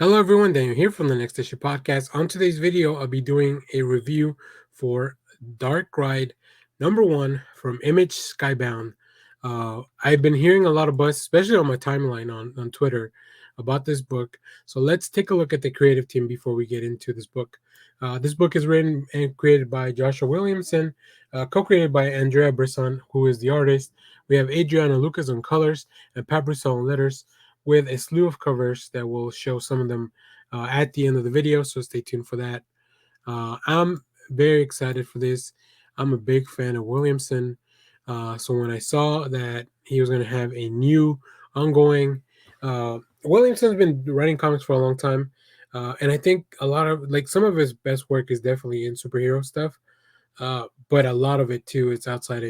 Hello everyone, Daniel here from the Next Issue Podcast. On today's video, I'll be doing a review for Dark Ride #1 from Image Skybound. I've been hearing a lot of buzz, especially on my timeline on Twitter, about this book. So let's take a look at the creative team before we get into this book. This book is written and created by Joshua Williamson, co-created by Andrei Bressan, who is the artist. We have Adriano Lucas on colors and Pat Bressan on letters, with a slew of covers that will show some of them at the end of the video, so stay tuned for that. I'm very excited for this. I'm a big fan of Williamson, so when I saw that he was going to have a new ongoing, Williamson's been writing comics for a long time, and I think a lot of, like, some of his best work is definitely in superhero stuff, but a lot of it too is outside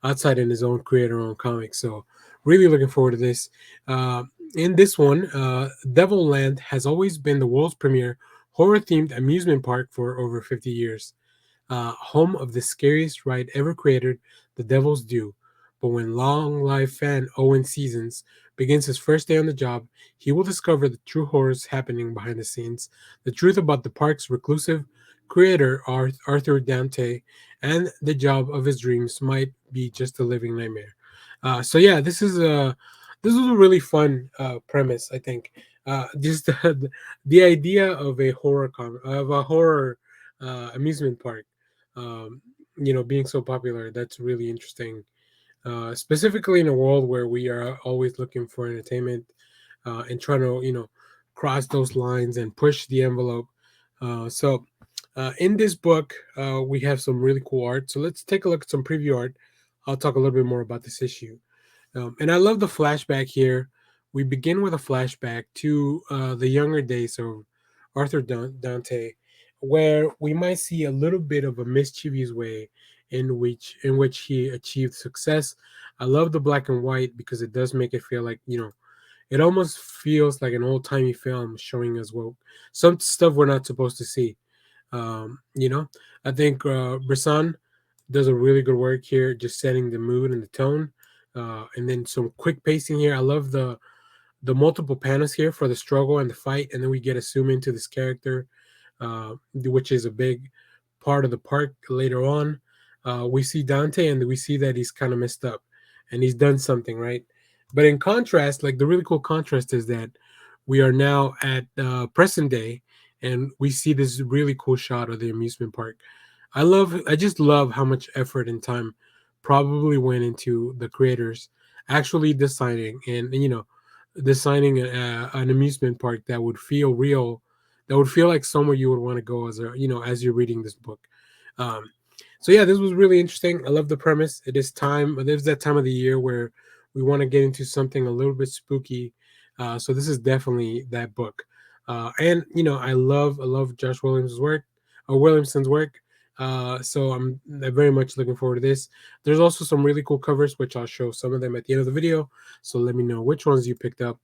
outside in his own creator-owned comics. So really looking forward to this. In this one, Devil Land has always been the world's premier horror-themed amusement park for over 50 years. Home of the scariest ride ever created, The Devil's Due. But when long-live fan Owen Seasons begins his first day on the job, he will discover the true horrors happening behind the scenes, the truth about the park's reclusive creator, Arthur Dante, and the job of his dreams might be just a living nightmare. So yeah, this was a really fun premise. I think just the idea of a horror amusement park, being so popular. That's really interesting. Specifically in a world where we are always looking for entertainment and trying to cross those lines and push the envelope. In this book, we have some really cool art. So let's take a look at some preview art. I'll talk a little bit more about this issue. And I love the flashback here. We begin with a flashback to the younger days of Arthur Dante, where we might see a little bit of a mischievous way in which he achieved success. I love the black and white because it does make it feel like, it almost feels like an old-timey film showing us some stuff we're not supposed to see. I think Bressan does a really good work here, just setting the mood and the tone, and then some quick pacing here. I love the multiple panels here for the struggle and the fight, and then we get a zoom into this character, which is a big part of the park later on. We see Dante, and we see that he's kind of messed up, and he's done something right. But in contrast, like, the really cool contrast is that we are now at present day, and we see this really cool shot of the amusement park. I just love how much effort and time probably went into the creators actually designing and designing an amusement park that would feel real, that would feel like somewhere you would want to go as you're reading this book. Um, so yeah, this was really interesting. I love the premise. It is time. There's that time of the year where we want to get into something a little bit spooky. So this is definitely that book. And I love Josh Williamson's work. So I'm very much looking forward to this. There's also some really cool covers, which I'll show some of them at the end of the video. So let me know which ones you picked up.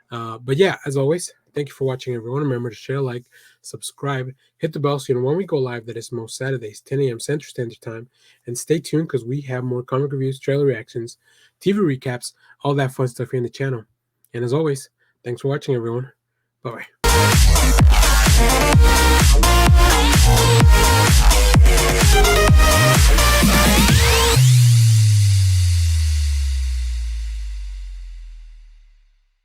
But yeah, as always, thank you for watching, everyone. Remember to share, like, subscribe, hit the bell so you know when we go live. That is most Saturdays, 10 a.m. Central Standard Time. And stay tuned because we have more comic reviews, trailer reactions, TV recaps, all that fun stuff here in the channel. And as always, thanks for watching, everyone. Bye-bye.